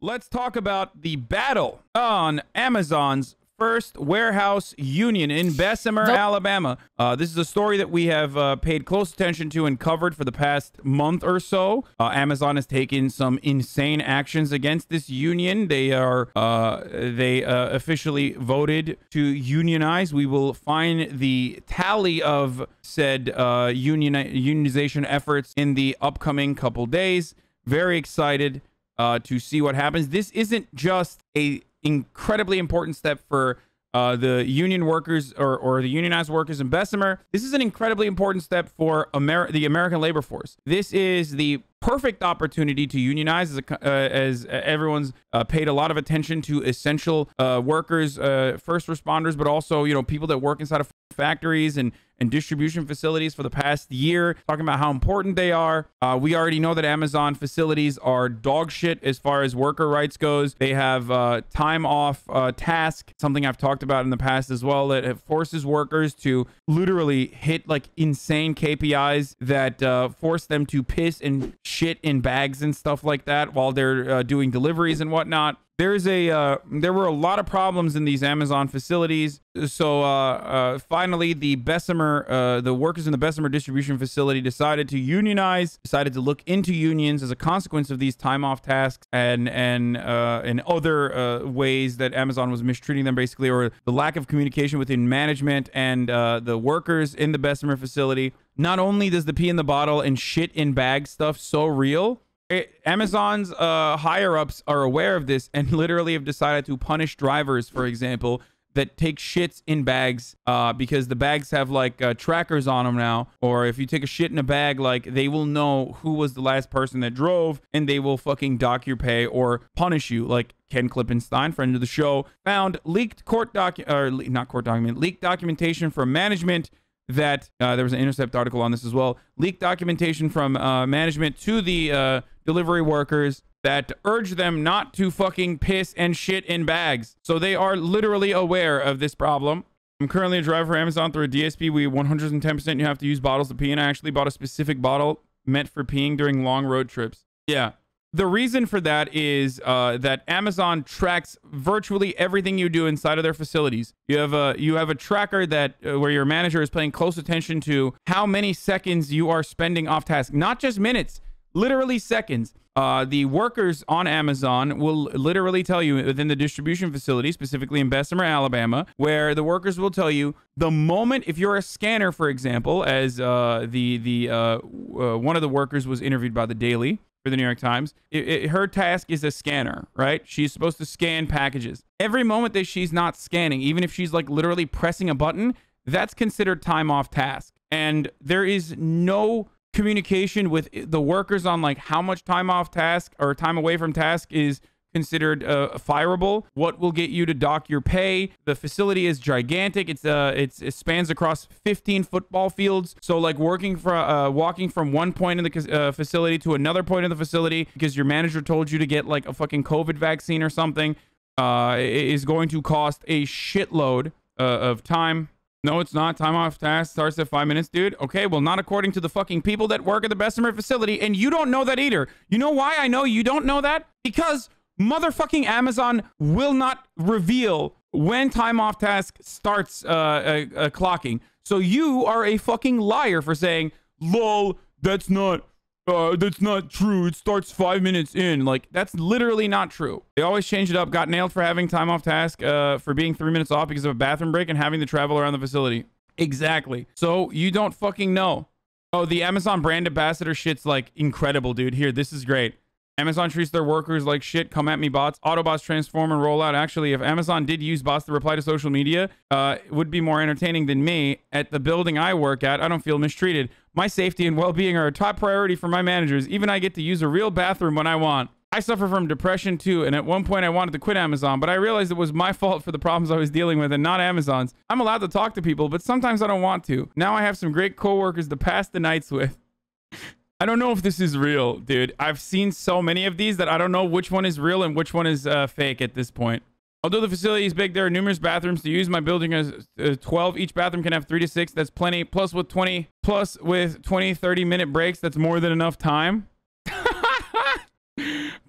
let's talk about the battle on Amazon's first warehouse union in Bessemer, Alabama. This is a story that we have paid close attention to and covered for the past month or so. Amazon has taken some insane actions against this union. They officially voted to unionize. We will find the tally of said unionization efforts in the upcoming couple days. Very excited to see what happens. This isn't just a incredibly important step for the union workers or the unionized workers in Bessemer. This is an incredibly important step for the American labor force. This is the perfect opportunity to unionize as everyone's paid a lot of attention to essential workers, first responders, but also, you know, people that work inside of factories and distribution facilities for the past year, talking about how important they are. We already know that Amazon facilities are dog shit as far as worker rights goes. They have time off task, something I've talked about in the past as well, that forces workers to literally hit like insane KPIs that force them to piss and shit in bags and stuff like that while they're doing deliveries and whatnot. There were a lot of problems in these Amazon facilities. So finally, the workers in the Bessemer distribution facility decided to unionize, decided to look into unions as a consequence of these time off tasks and other ways that Amazon was mistreating them, basically, or the lack of communication within management and the workers in the Bessemer facility. Not only does the pee in the bottle and shit in bag stuff so real, Amazon's higher-ups are aware of this and literally have decided to punish drivers, for example, that take shits in bags because the bags have like trackers on them now. Or if you take a shit in a bag, like they will know who was the last person that drove and they will fucking dock your pay or punish you. Like Ken Klippenstein, friend of the show, found leaked leaked documentation from management that there was an Intercept article on this as well. Leaked documentation from management to the delivery workers that urge them not to fucking piss and shit in bags. So they are literally aware of this problem. I'm currently a driver for Amazon through a DSP. We 110% you have to use bottles to pee, and I actually bought a specific bottle meant for peeing during long road trips. Yeah. The reason for that is that Amazon tracks virtually everything you do inside of their facilities. You have a tracker that where your manager is paying close attention to how many seconds you are spending off task, not just minutes, literally seconds. The workers on Amazon will literally tell you within the distribution facility, specifically in Bessemer, Alabama, where the workers will tell you the moment, if you're a scanner, for example, as one of the workers was interviewed by the Daily for the New York Times. Her task is a scanner, right? She's supposed to scan packages. Every moment that she's not scanning, even if she's like literally pressing a button, that's considered time off task. And there is no communication with the workers on like how much time off task or time away from task is considered fireable, what will get you to dock your pay. The facility is gigantic. It spans across 15 football fields. So like walking from one point in the facility to another point in the facility because your manager told you to get like a fucking COVID vaccine or something is going to cost a shitload of time. No, it's not. Time off task starts at 5 minutes, dude. Okay, well, not according to the fucking people that work at the Bessemer facility, and you don't know that either. You know why I know you don't know that? Because motherfucking Amazon will not reveal when time off task starts clocking. So you are a fucking liar for saying, lol, that's not true. It starts 5 minutes in. Like, that's literally not true. They always change it up. Got nailed for having time off task for being 3 minutes off because of a bathroom break and having to travel around the facility. Exactly. So you don't fucking know. Oh, the Amazon brand ambassador shit's like incredible, dude. Here, this is great. Amazon treats their workers like shit. Come at me, bots. Autobots transform and roll out. Actually, if Amazon did use bots to reply to social media, it would be more entertaining than me. At the building I work at, I don't feel mistreated. My safety and well-being are a top priority for my managers. Even I get to use a real bathroom when I want. I suffer from depression too, and at one point I wanted to quit Amazon, but I realized it was my fault for the problems I was dealing with and not Amazon's. I'm allowed to talk to people, but sometimes I don't want to. Now I have some great coworkers to pass the nights with. I don't know if this is real, dude. I've seen so many of these that I don't know which one is real and which one is fake at this point. Although the facility is big, there are numerous bathrooms to use. My building has 12. Each bathroom can have 3 to 6. That's plenty. Plus with 20, 30-minute breaks, that's more than enough time.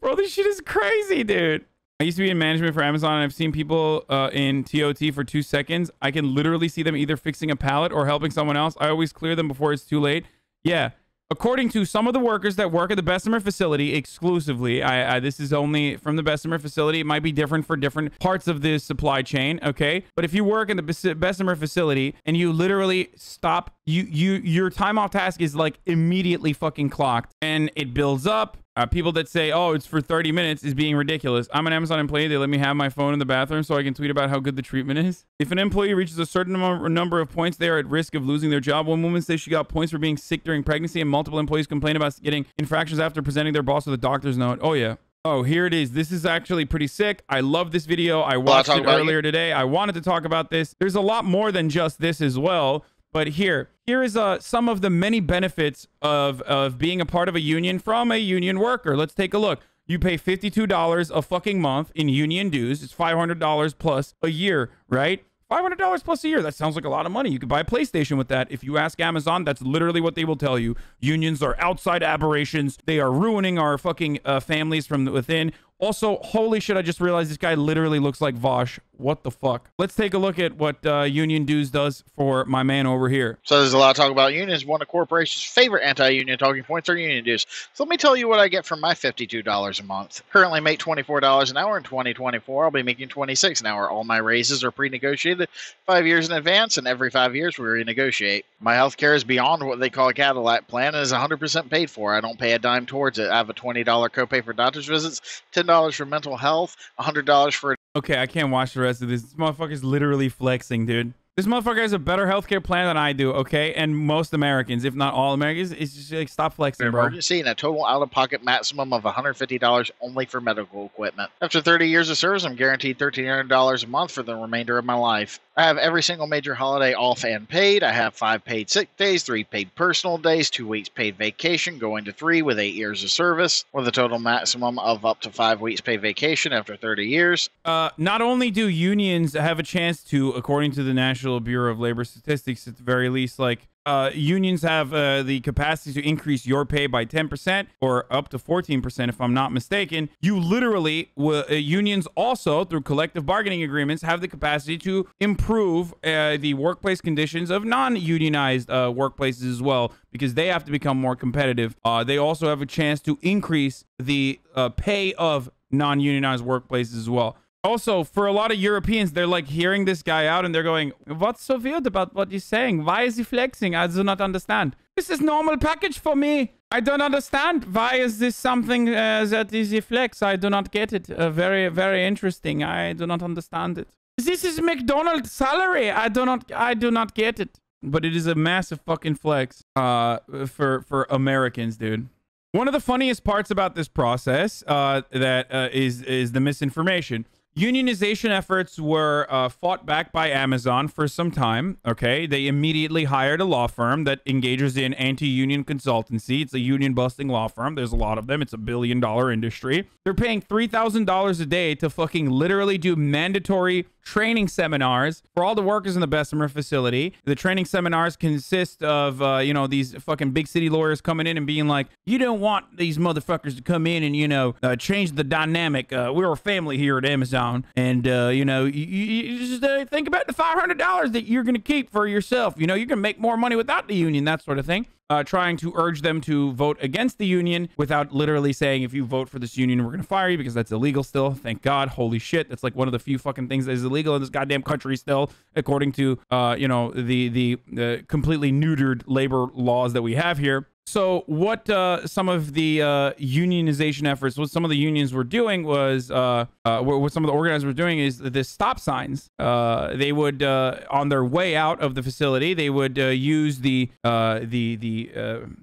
Bro, this shit is crazy, dude. I used to be in management for Amazon, and I've seen people in TOT for 2 seconds. I can literally see them either fixing a pallet or helping someone else. I always clear them before it's too late. Yeah. According to some of the workers that work at the Bessemer facility exclusively, this is only from the Bessemer facility. It might be different for different parts of the supply chain, okay? But if you work in the Bessemer facility and you literally stop, your time off task is like immediately fucking clocked, and it builds up. People that say, oh, it's for 30 minutes is being ridiculous. I'm an Amazon employee. They let me have my phone in the bathroom so I can tweet about how good the treatment is. If an employee reaches a certain number of points, they are at risk of losing their job. One woman says she got points for being sick during pregnancy, and multiple employees complain about getting infractions after presenting their boss with a doctor's note. Oh, yeah. Oh, here it is. This is actually pretty sick. I love this video. I watched it earlier today. I wanted to talk about this. There's a lot more than just this as well. But here is some of the many benefits of being a part of a union from a union worker. Let's take a look. You pay $52 a fucking month in union dues. It's $500 plus a year, right? $500 plus a year. That sounds like a lot of money. You could buy a PlayStation with that. If you ask Amazon, that's literally what they will tell you. Unions are outside aberrations. They are ruining our fucking families from within. Also, holy shit, I just realized this guy literally looks like Vosh. What the fuck? Let's take a look at what Union Dues does for my man over here. So there's a lot of talk about unions. One of corporations' favorite anti-union talking points are union dues. So let me tell you what I get for my $52 a month. Currently make $24 an hour in 2024. I'll be making $26 an hour. All my raises are pre-negotiated 5 years in advance, and every 5 years we renegotiate. My health care is beyond what they call a Cadillac plan and is 100% paid for. I don't pay a dime towards it. I have a $20 copay for doctor's visits, $10 for mental health, $100 for... Okay, I can't watch the rest of this. This motherfucker's literally flexing, dude. This motherfucker has a better healthcare plan than I do, okay? And most Americans, if not all Americans, it's just like, stop flexing, bro. Emergency and a total out-of-pocket maximum of $150 only for medical equipment. After 30 years of service, I'm guaranteed $1,300 a month for the remainder of my life. I have every single major holiday off and paid. I have 5 paid sick days, 3 paid personal days, 2 weeks paid vacation, going to 3 with 8 years of service, with a total maximum of up to 5 weeks paid vacation after 30 years. Not only do unions have a chance to, according to the National Bureau of Labor Statistics, at the very least, like, unions have the capacity to increase your pay by 10% or up to 14%, if I'm not mistaken. You literally, unions also, through collective bargaining agreements, have the capacity to improve the workplace conditions of non-unionized workplaces as well, because they have to become more competitive. They also have a chance to increase the pay of non-unionized workplaces as well. Also, for a lot of Europeans, they're like hearing this guy out and they're going, what's so weird about what he's saying? Why is he flexing? I do not understand. This is normal package for me. I don't understand. Why is this something that is a flex? I do not get it. Very, very interesting. I do not understand it. This is McDonald's salary. I do not get it. But it is a massive fucking flex for Americans, dude. One of the funniest parts about this process is the misinformation. Unionization efforts were fought back by Amazon for some time, okay? They immediately hired a law firm that engages in anti-union consultancy. It's a union-busting law firm. There's a lot of them. It's a billion-dollar industry. They're paying $3,000 a day to fucking literally do mandatory training seminars for all the workers in the Bessemer facility. The training seminars consist of, you know, these fucking big city lawyers coming in and being like, you don't want these motherfuckers to come in and, you know, change the dynamic. We're a family here at Amazon. And, you know, you just think about the $500 that you're going to keep for yourself. You know, you're going to make more money without the union, that sort of thing. Trying to urge them to vote against the union without literally saying, if you vote for this union, we're going to fire you, because that's illegal still. Thank God. Holy shit. That's like one of the few fucking things that is illegal in this goddamn country still, according to, you know, the completely neutered labor laws that we have here. So what some of the unionization efforts, what some of the unions were doing was, what some of the organizers were doing is the stop signs. They would, on their way out of the facility, they would use the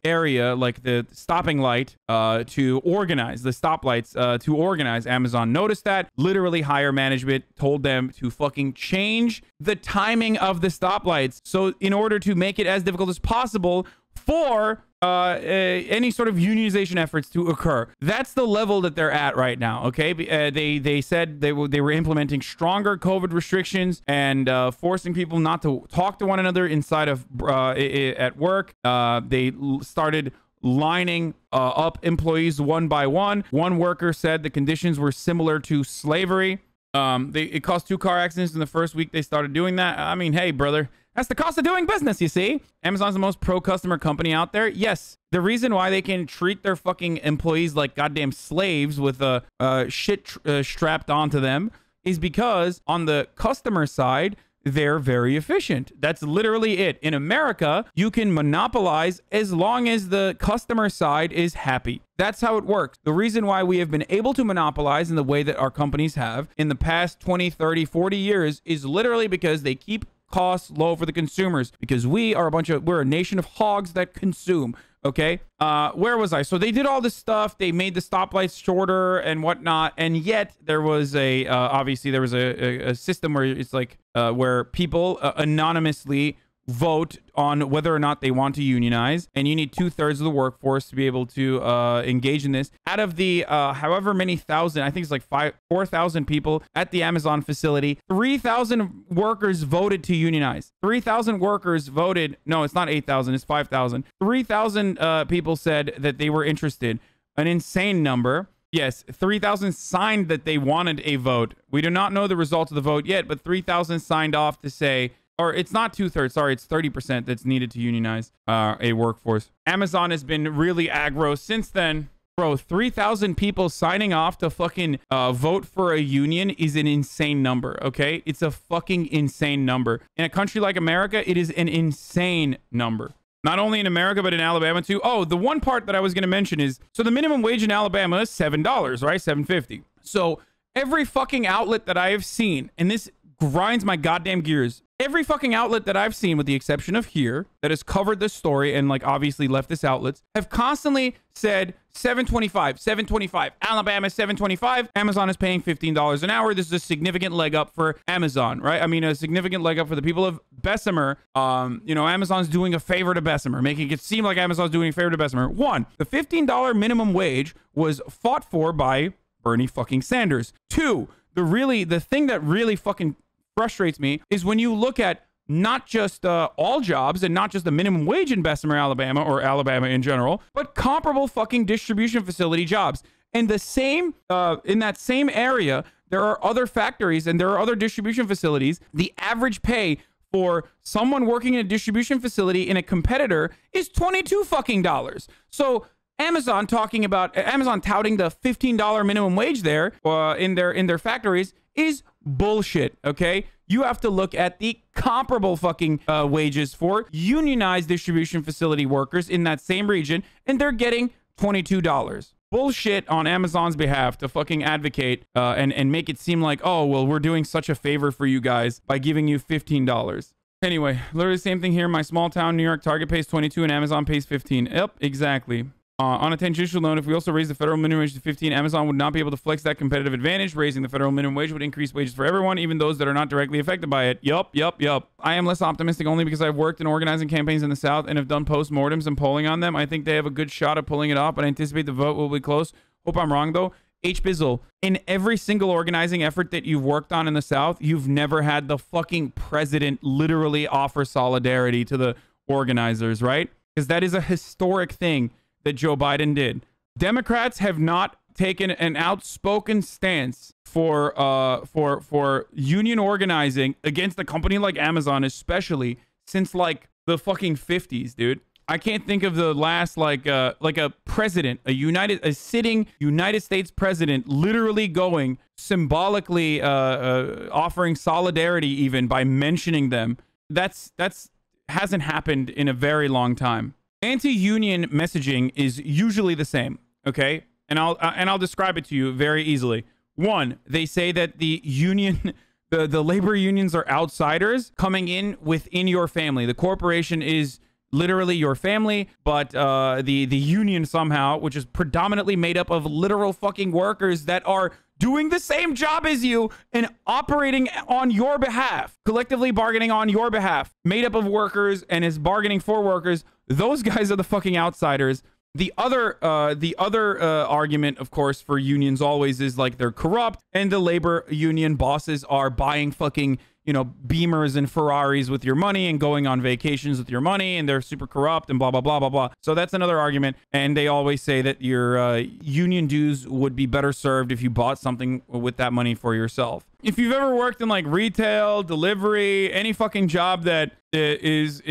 area, like the stopping light, to organize the stoplights, to organize. Amazon noticed that. Literally, higher management told them to fucking change the timing of the stoplights. So in order to make it as difficult as possible for any sort of unionization efforts to occur. That's the level that they're at right now, okay? They said they were implementing stronger COVID restrictions and forcing people not to talk to one another inside of at work. They started lining up employees one by one. One worker said the conditions were similar to slavery. It caused 2 car accidents in the first week they started doing that. I mean, hey, brother, that's the cost of doing business, you see? Amazon's the most pro-customer company out there. Yes, the reason why they can treat their fucking employees like goddamn slaves with shit strapped onto them is because on the customer side, they're very efficient. That's literally it. In America, you can monopolize as long as the customer side is happy. That's how it works. The reason why we have been able to monopolize in the way that our companies have in the past 20, 30, 40 years is literally because they keep costs low for the consumers, because we're a nation of hogs that consume. Okay, where was I? So they did all this stuff. They made the stoplights shorter and whatnot, and yet there was obviously there was a system where it's like where people anonymously vote on whether or not they want to unionize, and you need 2/3 of the workforce to be able to engage in this. Out of the however many thousand, I think it's like 4,000 people at the Amazon facility, 3,000 workers voted to unionize. 3,000 workers voted. No, it's not 8,000, it's 5,000. 3,000 people said that they were interested. An insane number. Yes, 3,000 signed that they wanted a vote. We do not know the results of the vote yet, but 3,000 signed off to say, or it's not 2/3, sorry, it's 30% that's needed to unionize a workforce. Amazon has been really aggro since then. Bro, 3,000 people signing off to fucking vote for a union is an insane number, okay? It's a fucking insane number. In a country like America, it is an insane number. Not only in America, but in Alabama too. Oh, the one part that I was going to mention is, so the minimum wage in Alabama is $7, right? $7.50. So every fucking outlet that I have seen, and this grinds my goddamn gears, every fucking outlet that I've seen, with the exception of here, that has covered this story and like obviously leftist outlets, have constantly said $7.25, $7.25, Alabama $7.25. Amazon is paying $15 an hour. This is a significant leg up for Amazon, right? I mean, a significant leg up for the people of Bessemer. You know, Amazon's doing a favor to Bessemer, making it seem like Amazon's doing a favor to Bessemer. One, the $15 minimum wage was fought for by Bernie fucking Sanders. Two, the thing that really fucking frustrates me is when you look at not just all jobs and not just the minimum wage in Bessemer, Alabama, or Alabama in general, but comparable fucking distribution facility jobs. And the same, in that same area, there are other factories and there are other distribution facilities. The average pay for someone working in a distribution facility in a competitor is $22 fucking dollars. So Amazon touting the $15 minimum wage there in their factories is bullshit, okay? You have to look at the comparable fucking wages for unionized distribution facility workers in that same region, and they're getting $22. Bullshit on Amazon's behalf to fucking advocate and make it seem like, oh, well, we're doing such a favor for you guys by giving you $15. Anyway, literally the same thing here. My small town, New York, Target pays $22 and Amazon pays $15. Yep, exactly. On a tangential note, if we also raise the federal minimum wage to $15, Amazon would not be able to flex that competitive advantage. Raising the federal minimum wage would increase wages for everyone, even those that are not directly affected by it. Yup. I am less optimistic only because I've worked in organizing campaigns in the South and have done post-mortems and polling on them. I think they have a good shot at pulling it off, but I anticipate the vote will be close. Hope I'm wrong, though. H-Bizzle, in every single organizing effort that you've worked on in the South, you've never had the fucking president literally offer solidarity to the organizers, right? Because that is a historic thing that Joe Biden did. Democrats have not taken an outspoken stance for union organizing against a company like Amazon, especially since like the fucking 50s, dude. I can't think of the last like a president, a sitting United States president literally going symbolically offering solidarity even by mentioning them. That's hasn't happened in a very long time. Anti-union messaging is usually the same, okay? And I'll describe it to you very easily. One, they say that the union, the labor unions are outsiders coming in within your family. The corporation is literally your family, but the union somehow, which is predominantly made up of literal fucking workers that are doing the same job as you and operating on your behalf, collectively bargaining on your behalf, made up of workers and is bargaining for workers. Those guys are the fucking outsiders. The other argument, of course, for unions always is like they're corrupt and the labor union bosses are buying fucking, Beamers and Ferraris with your money and going on vacations with your money, and they're super corrupt and blah, blah, blah, blah, blah. So that's another argument. And they always say that your union dues would be better served if you bought something with that money for yourself. If you've ever worked in like retail, delivery, any fucking job that is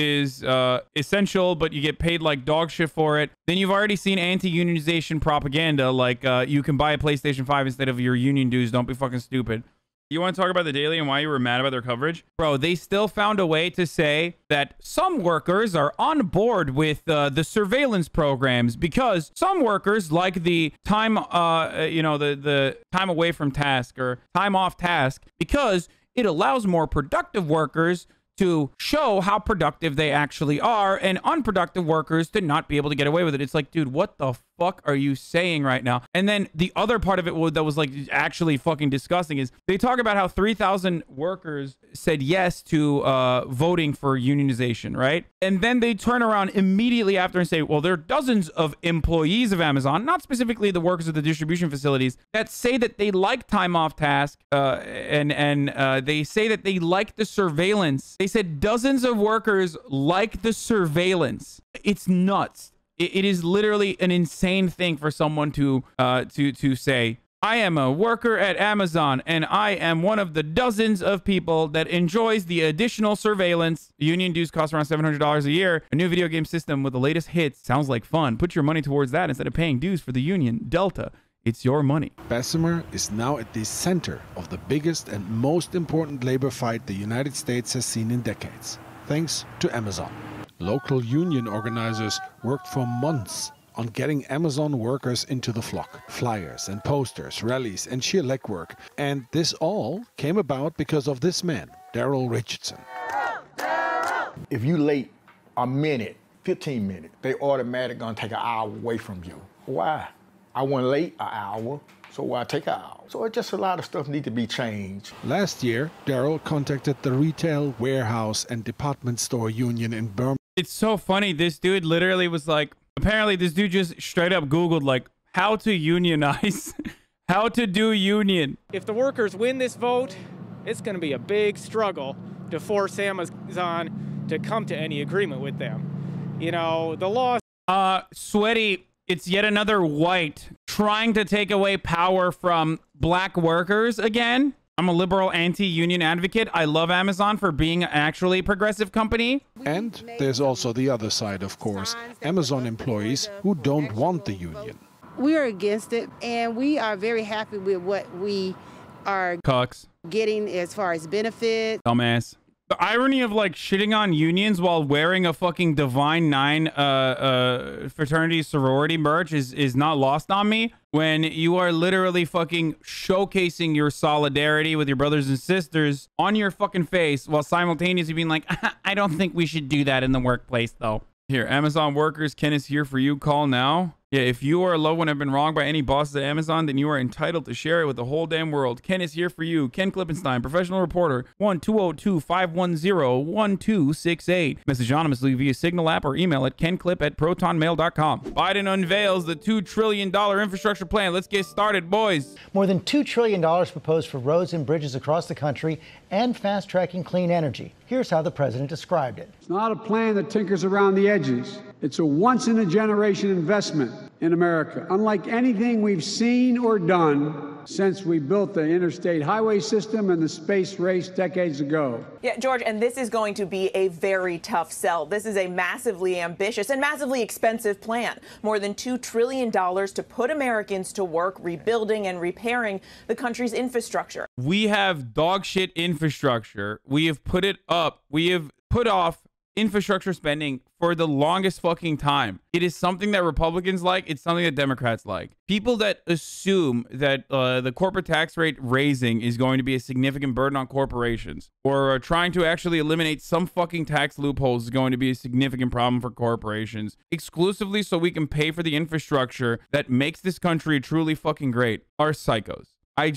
essential, but you get paid like dog shit for it, then you've already seen anti-unionization propaganda. Like you can buy a PlayStation 5 instead of your union dues. Don't be fucking stupid. You want to talk about the Daily and why you were mad about their coverage? Bro, they still found a way to say that some workers are on board with the surveillance programs because some workers like the time, the time away from task or time off task, because it allows more productive workers to show how productive they actually are and unproductive workers to not be able to get away with it. It's like, dude, what the fuck are you saying right now? And then the other part of it that was like actually fucking disgusting is they talk about how 3,000 workers said yes to voting for unionization, right? And then they turn around immediately after and say, well, there are dozens of employees of Amazon, not specifically the workers of the distribution facilities, that say that they like time off task and they say that they like the surveillance. They said dozens of workers like the surveillance. It's nuts. It is literally an insane thing for someone to say, I am a worker at Amazon and I am one of the dozens of people that enjoys the additional surveillance. Union dues cost around $700 a year. A new video game system with the latest hits sounds like fun. Put your money towards that instead of paying dues for the union. Delta. It's your money. Bessemer is now at the center of the biggest and most important labor fight the United States has seen in decades, thanks to Amazon. Local union organizers worked for months on getting Amazon workers into the flock. Flyers and posters, rallies and sheer legwork. And this all came about because of this man, Daryl Richardson. If you late a minute, 15 minutes, they automatically gonna take an hour away from you. Why? I went late an hour, so why take an hour? So it's just a lot of stuff need to be changed. Last year, Daryl contacted the retail, warehouse and department store union in Birmingham. It's so funny. This dude literally was like, apparently this dude just straight up Googled like how to unionize, how to do union. If the workers win this vote, it's going to be a big struggle to force Amazon to come to any agreement with them. The law. Sweaty, it's yet another white trying to take away power from black workers again. I'm a liberal anti-union advocate. I love Amazon for being actually a progressive company. And there's also the other side, of course, Amazon employees who don't want the union. We are against it, and we are very happy with what we are getting as far as benefits. Dumbass. The irony of like shitting on unions while wearing a fucking Divine Nine fraternity sorority merch is not lost on me, when you are literally fucking showcasing your solidarity with your brothers and sisters on your fucking face while simultaneously being like, I don't think we should do that in the workplace though. Here, Amazon workers, Ken is here for you. Call now. Yeah, if you or a loved one have been wronged by any bosses at Amazon, then you are entitled to share it with the whole damn world. Ken is here for you. Ken Klippenstein, professional reporter, 1-202-510-1268. Message anonymously via Signal app or email at kenclip@protonmail.com. Biden unveils the $2 trillion infrastructure plan. Let's get started, boys. More than $2 trillion proposed for roads and bridges across the country and fast-tracking clean energy. Here's how the president described it. It's not a plan that tinkers around the edges. It's a once-in-a-generation investment in America, unlike anything we've seen or done since we built the interstate highway system and the space race decades ago. Yeah, George, and this is going to be a very tough sell. This is a massively ambitious and massively expensive plan. More than $2 trillion to put Americans to work rebuilding and repairing the country's infrastructure. We have dog shit infrastructure. We have put it up. We have put off infrastructure spending for the longest fucking time. It is something that Republicans like. It's something that Democrats like. People that assume that the corporate tax rate raising is going to be a significant burden on corporations, or trying to actually eliminate some fucking tax loopholes is going to be a significant problem for corporations, exclusively so we can pay for the infrastructure that makes this country truly fucking great, are psychos. I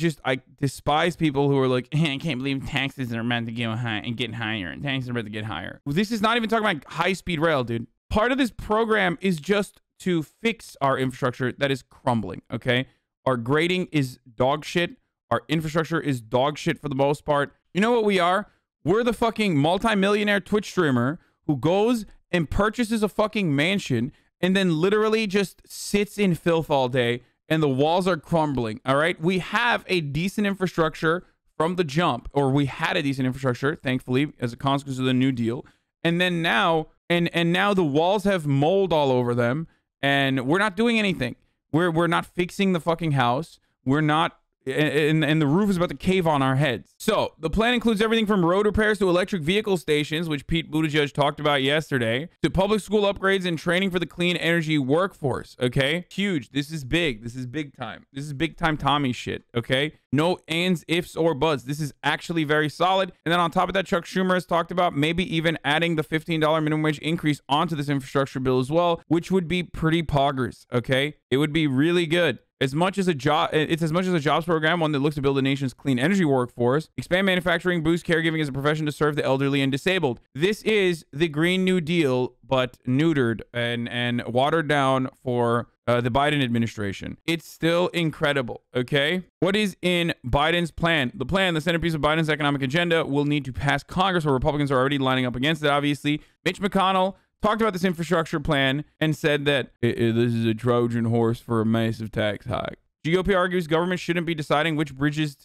despise people who are like, I can't believe taxes are meant to get high and get higher, and taxes are meant to get higher. This is not even talking about high-speed rail, dude. Part of this program is just to fix our infrastructure that is crumbling, okay? Our grading is dog shit. Our infrastructure is dog shit for the most part. You know what we are? We're the fucking multimillionaire Twitch streamer who goes and purchases a fucking mansion and then literally just sits in filth all day and the walls are crumbling, all right? We have a decent infrastructure from the jump, or we had a decent infrastructure, thankfully, as a consequence of the New Deal. And then now, and now the walls have mold all over them and we're not doing anything. We're not fixing the fucking house. We're not, and the roof is about to cave on our heads. So the plan includes everything from road repairs to electric vehicle stations, which Pete Buttigieg talked about yesterday, to public school upgrades and training for the clean energy workforce. Okay, huge. This is big. This is big time. This is big time Tommy shit. Okay, no ands, ifs, or buts. This is actually very solid. And then on top of that, Chuck Schumer has talked about maybe even adding the $15 minimum wage increase onto this infrastructure bill as well, which would be pretty poggers. Okay, it would be really good. It's as much as a jobs program, one that looks to build the nation's clean energy workforce, expand manufacturing, boost caregiving as a profession to serve the elderly and disabled. This is the Green New Deal, but neutered and watered down for the Biden administration. It's still incredible, okay? What is in Biden's plan? The plan, the centerpiece of Biden's economic agenda, will need to pass Congress, where Republicans are already lining up against it, obviously. Mitch McConnell talked about this infrastructure plan and said that this is a Trojan horse for a massive tax hike. GOP argues government shouldn't be deciding which bridges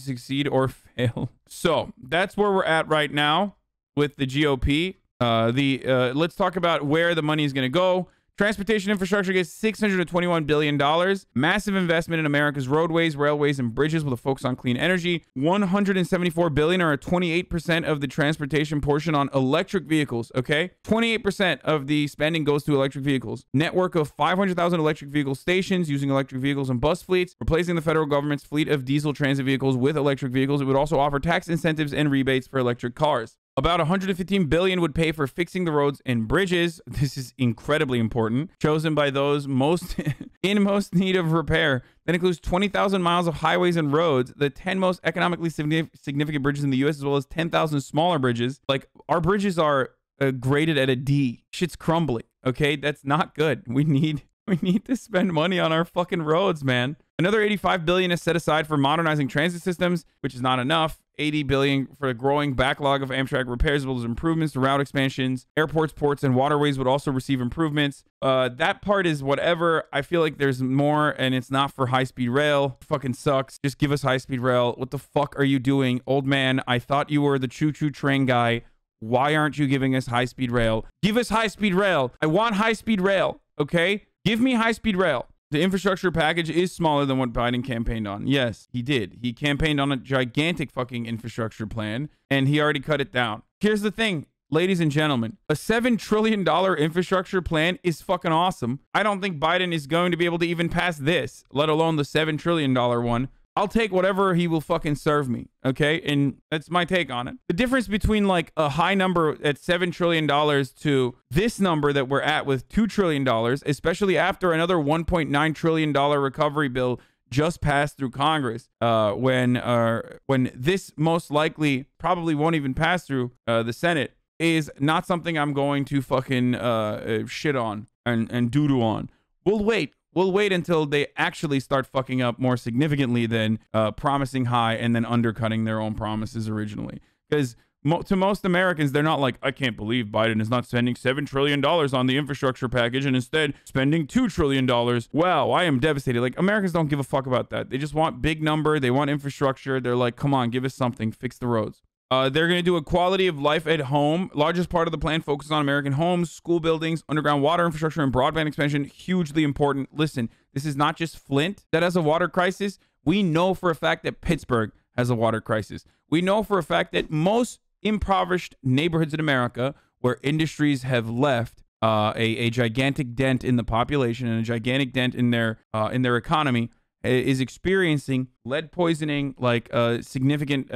succeed or fail. So that's where we're at right now with the GOP. Let's talk about where the money is going to go. Transportation infrastructure gets $621 billion. Massive investment in America's roadways, railways, and bridges with a focus on clean energy. $174 billion, or 28% of the transportation portion, on electric vehicles, okay? 28% of the spending goes to electric vehicles. Network of 500,000 electric vehicle stations using electric vehicles and bus fleets, replacing the federal government's fleet of diesel transit vehicles with electric vehicles. It would also offer tax incentives and rebates for electric cars. About $115 billion would pay for fixing the roads and bridges. This is incredibly important. Chosen by those most in most need of repair. That includes 20,000 miles of highways and roads, the 10 most economically significant bridges in the U.S., as well as 10,000 smaller bridges. Like, our bridges are graded at a D. Shit's crumbling. Okay, that's not good. We need to spend money on our fucking roads, man. Another $85 billion is set aside for modernizing transit systems, which is not enough. $80 billion for a growing backlog of Amtrak repairs, as well as improvements to route expansions. Airports, ports, and waterways would also receive improvements. That part is whatever. I feel like there's more, and it's not for high-speed rail. Fucking sucks. Just give us high-speed rail. What the fuck are you doing? Old man, I thought you were the choo-choo train guy. Why aren't you giving us high-speed rail? Give us high-speed rail. I want high-speed rail, okay? Give me high-speed rail. The infrastructure package is smaller than what Biden campaigned on. Yes, he did. He campaigned on a gigantic fucking infrastructure plan, and he already cut it down. Here's the thing, ladies and gentlemen. A $7 trillion infrastructure plan is fucking awesome. I don't think Biden is going to be able to even pass this, let alone the $7 trillion one. I'll take whatever he will fucking serve me, okay? And that's my take on it. The difference between like a high number at $7 trillion to this number that we're at with $2 trillion, especially after another $1.9 trillion recovery bill just passed through Congress, when this most likely probably won't even pass through the Senate, is not something I'm going to fucking shit on and doo-doo on. We'll wait. We'll wait until they actually start fucking up more significantly than promising high and then undercutting their own promises originally. Because to most Americans, they're not like, I can't believe Biden is not spending $7 trillion on the infrastructure package and instead spending $2 trillion. Wow, I am devastated. Like, Americans don't give a fuck about that. They just want big number. They want infrastructure. They're like, come on, give us something. Fix the roads. They're going to do a quality of life at home. Largest part of the plan focuses on American homes, school buildings, underground water infrastructure, and broadband expansion. Hugely important. Listen, this is not just Flint that has a water crisis. We know for a fact that Pittsburgh has a water crisis. We know for a fact that most impoverished neighborhoods in America, where industries have left a gigantic dent in the population and a gigantic dent in their economy, is experiencing lead poisoning, like significant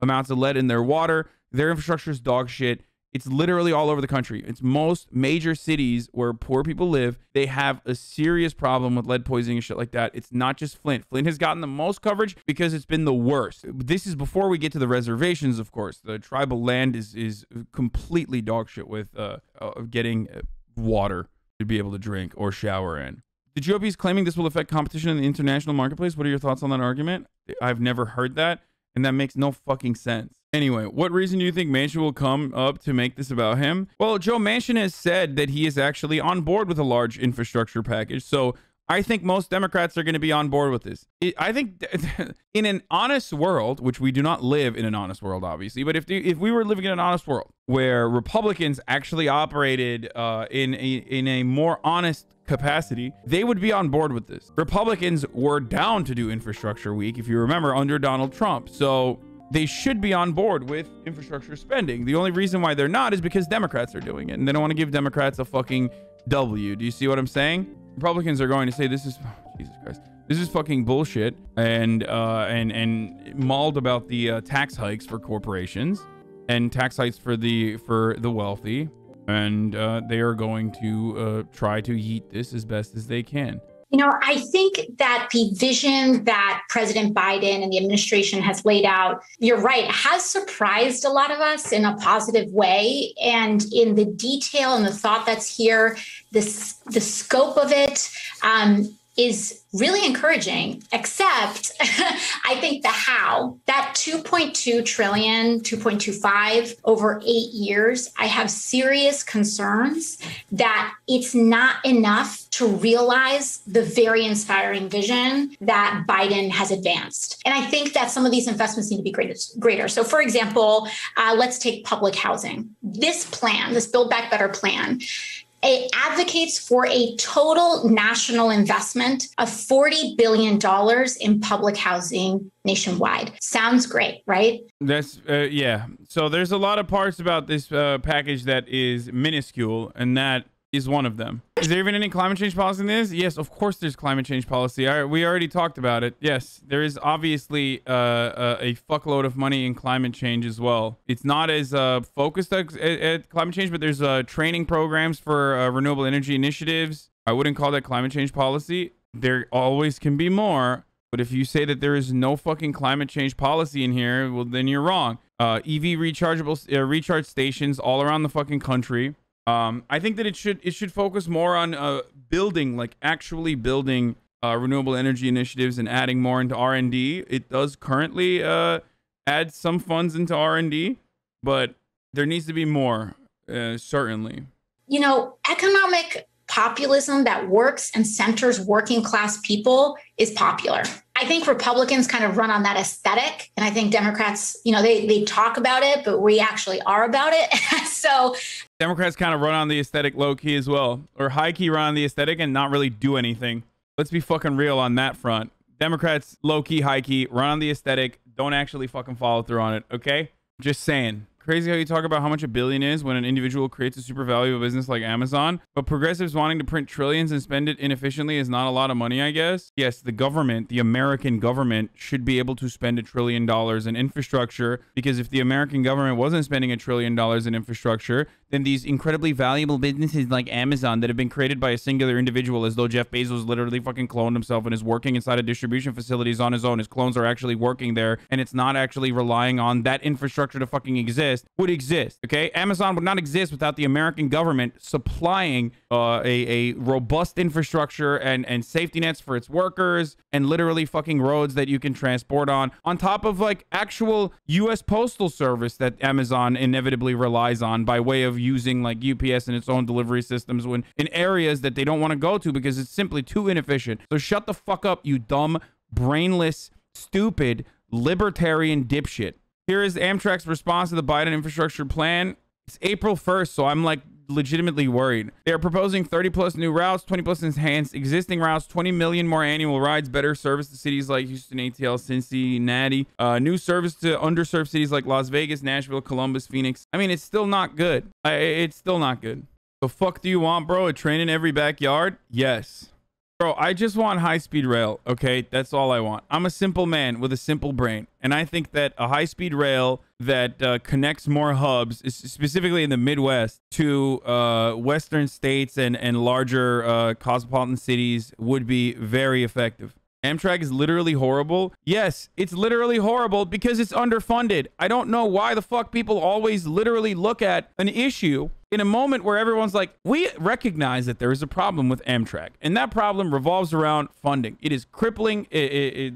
amounts of lead in their water. Their infrastructure is dog shit. It's literally all over the country. It's most major cities where poor people live. They have a serious problem with lead poisoning and shit like that. It's not just Flint. Flint has gotten the most coverage because it's been the worst. This is before we get to the reservations, of course. The tribal land is completely dog shit with getting water to be able to drink or shower in. The GOP is claiming this will affect competition in the international marketplace. What are your thoughts on that argument? I've never heard that, and that makes no fucking sense. Anyway, what reason do you think Manchin will come up to make this about him? Well, Joe Manchin has said that he is actually on board with a large infrastructure package. So I think most Democrats are going to be on board with this. I think in an honest world, which we do not live in an honest world, obviously, but if we were living in an honest world where Republicans actually operated in a more honest capacity, they would be on board with this. Republicans were down to do infrastructure week, if you remember, under Donald Trump. So they should be on board with infrastructure spending. The only reason why they're not is because Democrats are doing it, and they don't want to give Democrats a fucking W. Do you see what I'm saying? Republicans are going to say this is, Jesus Christ, this is fucking bullshit, and mauled about the tax hikes for corporations and tax hikes for the wealthy, and they are going to try to yeet this as best as they can. You know, I think that the vision that President Biden and the administration has laid out, you're right, has surprised a lot of us in a positive way. And in the detail and the thought that's here, the scope of it is really encouraging, except I think the how, that 2.2 trillion, 2.25 over 8 years, I have serious concerns that it's not enough to realize the very inspiring vision that Biden has advanced. And I think that some of these investments need to be greater. So for example, let's take public housing. This plan, this Build Back Better plan, it advocates for a total national investment of $40 billion in public housing nationwide. Sounds great, right? That's, yeah. So there's a lot of parts about this package that is minuscule, and that is one of them. Is there even any climate change policy in this? Yes, of course there's climate change policy. We already talked about it. Yes, there is obviously a fuckload of money in climate change as well. It's not as focused at climate change, but there's training programs for renewable energy initiatives. I wouldn't call that climate change policy. There always can be more, but if you say that there is no fucking climate change policy in here, well, then you're wrong. EV recharge stations all around the fucking country. I think that it should focus more on building, like actually building renewable energy initiatives and adding more into R&D. It does currently add some funds into R&D, but there needs to be more, certainly. You know, economic populism that works and centers working class people is popular. I think Republicans kind of run on that aesthetic. And I think Democrats, you know, they talk about it, but we actually are about it. So Democrats kind of run on the aesthetic low key as well, or high key run on the aesthetic and not really do anything. Let's be fucking real on that front. Democrats low key, high key, run on the aesthetic, don't actually fucking follow through on it. Okay. Just saying. Crazy how you talk about how much a billion is when an individual creates a super valuable business like Amazon, but progressives wanting to print trillions and spend it inefficiently is not a lot of money, I guess. Yes, the government, the American government, should be able to spend $1 trillion in infrastructure, because if the American government wasn't spending $1 trillion in infrastructure, then these incredibly valuable businesses like Amazon that have been created by a singular individual, as though Jeff Bezos literally fucking cloned himself and is working inside of distribution facilities on his own. His clones are actually working there, and it's not actually relying on that infrastructure to fucking exist, would exist. Okay, Amazon would not exist without the American government supplying a robust infrastructure and safety nets for its workers, and literally fucking roads that you can transport on top of like actual US Postal Service that Amazon inevitably relies on by way of using like UPS and its own delivery systems when in areas that they don't want to go to because it's simply too inefficient. So shut the fuck up, you dumb, brainless, stupid, libertarian dipshit. Here is Amtrak's response to the Biden infrastructure plan. It's April 1st, so I'm like legitimately worried. They are proposing 30 plus new routes, 20 plus enhanced existing routes, 20 million more annual rides, better service to cities like Houston, ATL, Cincinnati, new service to underserved cities like Las Vegas, Nashville, Columbus, Phoenix. I mean, it's still not good. It's still not good. The fuck do you want, bro? A train in every backyard? Yes. Bro, I just want high-speed rail, okay? That's all I want. I'm a simple man with a simple brain, and I think that a high-speed rail that connects more hubs, specifically in the Midwest, to Western states and larger cosmopolitan cities would be very effective. Amtrak is literally horrible. Yes, it's literally horrible because it's underfunded. I don't know why the fuck people always literally look at an issue in a moment where everyone's like, we recognize that there is a problem with Amtrak, and that problem revolves around funding. It is crippling. It's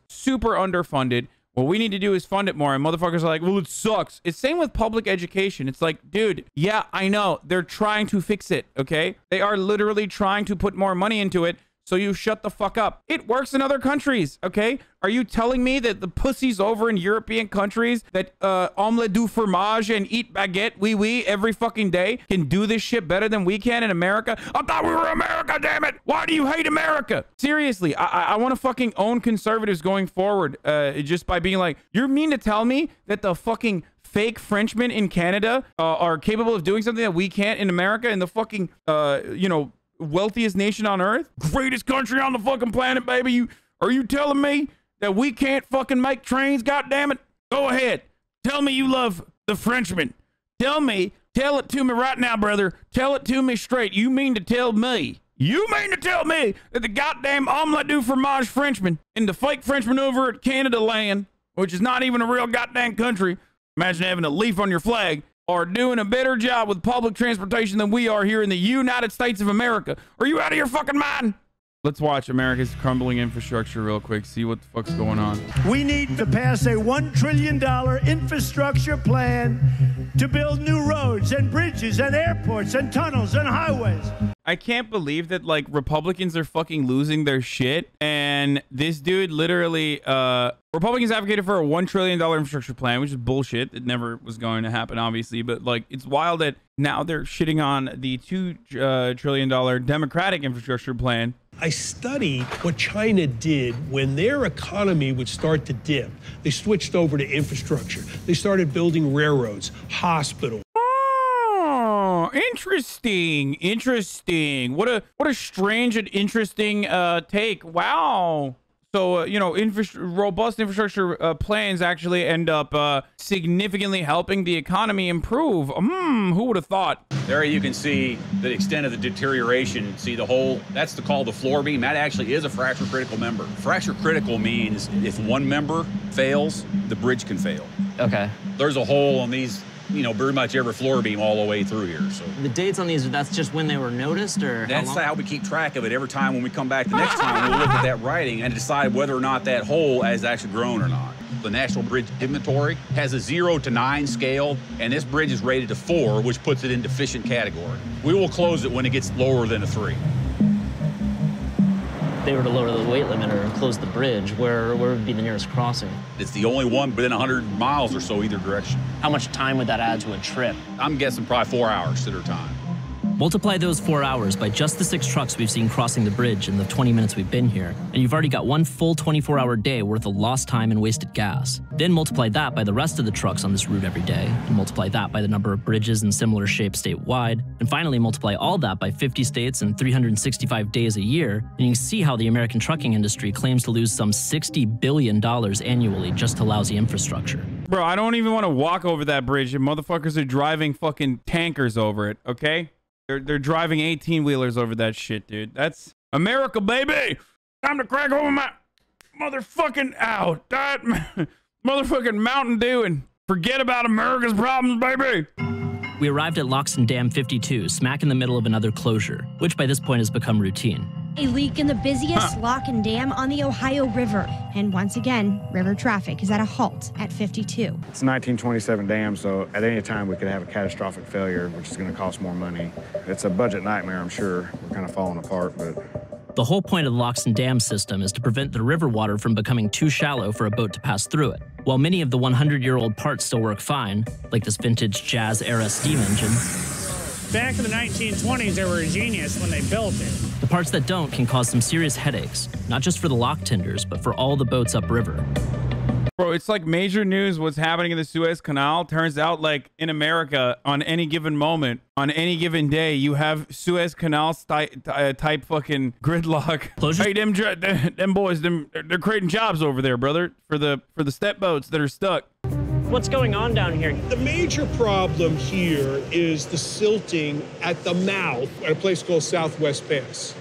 super underfunded. What we need to do is fund it more. And motherfuckers are like, well, it sucks. It's same with public education. It's like, dude, yeah, I know. They're trying to fix it, okay? They are literally trying to put more money into it. So you shut the fuck up. It works in other countries, okay? Are you telling me that the pussies over in European countries that omelette du fromage and eat baguette oui every fucking day can do this shit better than we can in America? I thought we were America, damn it! Why do you hate America? Seriously, I want to fucking own conservatives going forward just by being like, you mean to tell me that the fucking fake Frenchmen in Canada are capable of doing something that we can't in America, in the fucking, you know, wealthiest nation on earth, greatest country on the fucking planet, baby? Are you telling me that we can't fucking make trains? God damn it! Go ahead, tell me you love the Frenchmen. Tell it to me right now, brother. Tell it to me straight. You mean to tell me that the goddamn omelette du fromage Frenchman and the fake Frenchman over at Canada land, which is not even a real goddamn country, imagine having a leaf on your flag, are doing a better job with public transportation than we are here in the United States of America? Are you out of your fucking mind? Let's watch America's crumbling infrastructure real quick, see what the fuck's going on. We need to pass a $1 trillion infrastructure plan to build new roads and bridges and airports and tunnels and highways. I can't believe that, like, Republicans are fucking losing their shit. And this dude literally, Republicans advocated for a $1 trillion infrastructure plan, which is bullshit. It never was going to happen, obviously. But, like, it's wild that now they're shitting on the $2 trillion Democratic infrastructure plan. I studied what China did when their economy would start to dip. They switched over to infrastructure. They started building railroads, hospitals. Interesting. What a strange and interesting take. Wow. So you know, robust infrastructure plans actually end up significantly helping the economy improve. Who would have thought? There you can see the extent of the deterioration. See the hole, that's called the floor beam. That actually is a fracture critical member. Fracture critical means if one member fails, the bridge can fail. Okay. There's a hole on these, you know, pretty much every floor beam all the way through here. So the dates on these, that's just when they were noticed, or that's how we keep track of it. Every time when we come back the next time, we'll look at that writing and decide whether or not that hole has actually grown or not. The National Bridge Inventory has a 0 to 9 scale, and this bridge is rated to 4, which puts it in deficient category. We will close it when it gets lower than a 3. If they were to lower the weight limiter and close the bridge, where would be the nearest crossing? It's the only one within 100 miles or so either direction. How much time would that add to a trip? I'm guessing probably 4 hours at a time. Multiply those 4 hours by just the 6 trucks we've seen crossing the bridge in the 20 minutes we've been here, and you've already got one full 24-hour day worth of lost time and wasted gas. Then multiply that by the rest of the trucks on this route every day, and multiply that by the number of bridges in similar shapes statewide, and finally multiply all that by 50 states and 365 days a year, and you can see how the American trucking industry claims to lose some $60 billion annually just to lousy infrastructure. Bro, I don't even want to walk over that bridge, and motherfuckers are driving fucking tankers over it, okay? They're driving 18-wheelers over that shit, dude. That's America, baby! Time to crack open my motherfucking that motherfucking Mountain Dew and forget about America's problems, baby! We arrived at Loxton Dam 52, smack in the middle of another closure, which by this point has become routine. A leak in the busiest lock and dam on the Ohio River. And once again, river traffic is at a halt at 52. It's a 1927 dam, so at any time we could have a catastrophic failure, which is going to cost more money. It's a budget nightmare, I'm sure. We're kind of falling apart, but... The whole point of the Loxton Dam system is to prevent the river water from becoming too shallow for a boat to pass through it. While many of the 100-year-old parts still work fine, like this vintage Jazz-era steam engine, back in the 1920s, they were a genius when they built it. The parts that don't can cause some serious headaches, not just for the lock tenders, but for all the boats upriver. Bro, it's like major news what's happening in the Suez Canal. Turns out, like, in America, on any given moment, on any given day, you have Suez Canal type fucking gridlock. Hey, them boys, they're creating jobs over there, brother, for the step boats that are stuck. What's going on down here? The major problem here is the silting at the mouth at a place called Southwest Pass.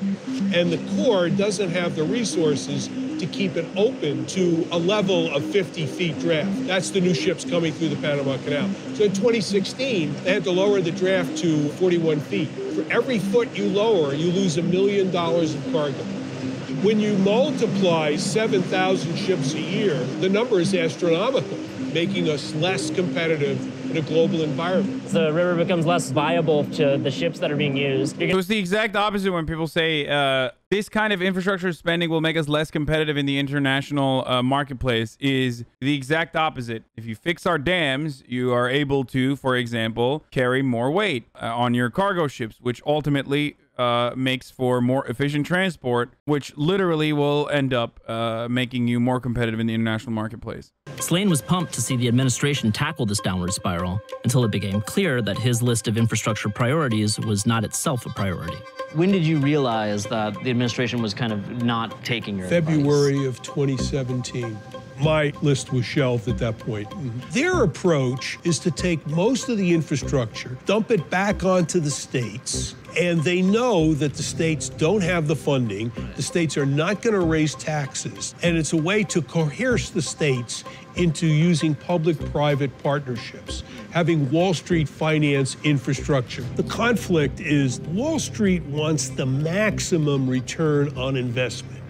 And the Corps doesn't have the resources to to keep it open to a level of 50 feet draft. That's the new ships coming through the Panama Canal. So in 2016, they had to lower the draft to 41 feet. For every foot you lower, you lose $1 million in cargo. When you multiply 7,000 ships a year, the number is astronomical, making us less competitive in a global environment. The river becomes less viable to the ships that are being used. So it's the exact opposite when people say this kind of infrastructure spending will make us less competitive in the international marketplace is the exact opposite. If you fix our dams, you are able to, for example, carry more weight on your cargo ships, which ultimately makes for more efficient transport, which literally will end up making you more competitive in the international marketplace. Slane was pumped to see the administration tackle this downward spiral until it became clear that his list of infrastructure priorities was not itself a priority. When did you realize that the administration was kind of not taking your advice? February of 2017. My list was shelved at that point. Their approach is to take most of the infrastructure, dump it back onto the states, and they know that the states don't have the funding. The states are not going to raise taxes, and it's a way to coerce the states into using public-private partnerships, having Wall Street finance infrastructure. The conflict is Wall Street wants the maximum return on investment.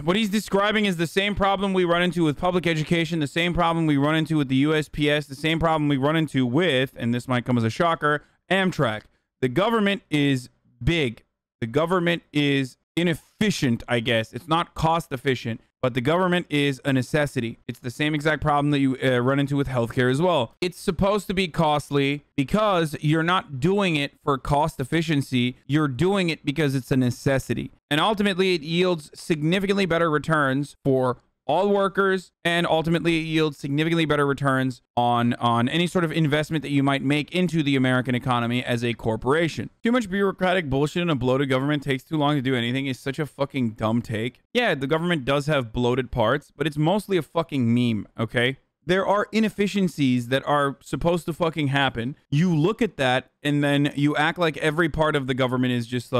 What he's describing is the same problem we run into with public education, the same problem we run into with the USPS, the same problem we run into with, and this might come as a shocker, Amtrak. The government is big. The government is inefficient, I guess. It's not cost efficient, but the government is a necessity. It's the same exact problem that you run into with healthcare as well. It's supposed to be costly because you're not doing it for cost efficiency. You're doing it because it's a necessity. And ultimately, it yields significantly better returns for all workers, and ultimately it yields significantly better returns on any sort of investment that you might make into the American economy as a corporation. Too much bureaucratic bullshit and a bloated government takes too long to do anything is such a fucking dumb take. Yeah, the government does have bloated parts, but it's mostly a fucking meme, okay? There are inefficiencies that are supposed to fucking happen. You look at that and then you act like every part of the government is just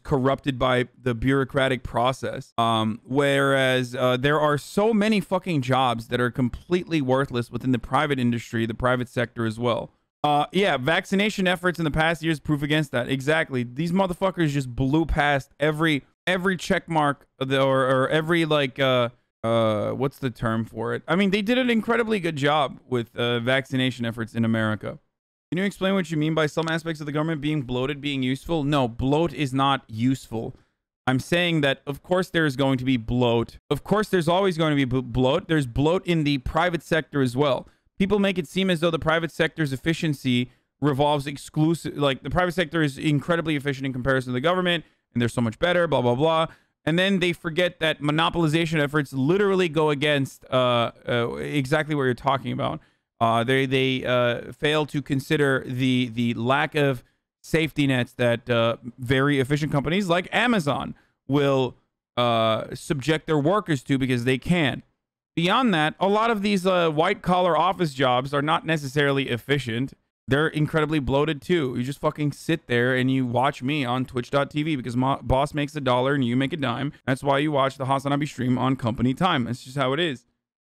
corrupted by the bureaucratic process. Whereas there are so many fucking jobs that are completely worthless within the private industry, the private sector as well. Yeah, vaccination efforts in the past years proof against that. Exactly. These motherfuckers just blew past every check mark or every like what's the term for it? I mean, they did an incredibly good job with vaccination efforts in America. Can you explain what you mean by some aspects of the government being bloated, being useful? No, bloat is not useful. I'm saying that, of course, there is going to be bloat. Of course, there's always going to be bloat. There's bloat in the private sector as well. People make it seem as though the private sector's efficiency revolves like the private sector is incredibly efficient in comparison to the government, and they're so much better, blah, blah, blah. And then they forget that monopolization efforts literally go against exactly what you're talking about. They fail to consider the lack of safety nets that very efficient companies like Amazon will subject their workers to because they can. Beyond that, a lot of these white-collar office jobs are not necessarily efficient. They're incredibly bloated too. You just fucking sit there and you watch me on twitch.tv because my boss makes $1 and you make a dime. That's why you watch the HasanAbi stream on company time. That's just how it is.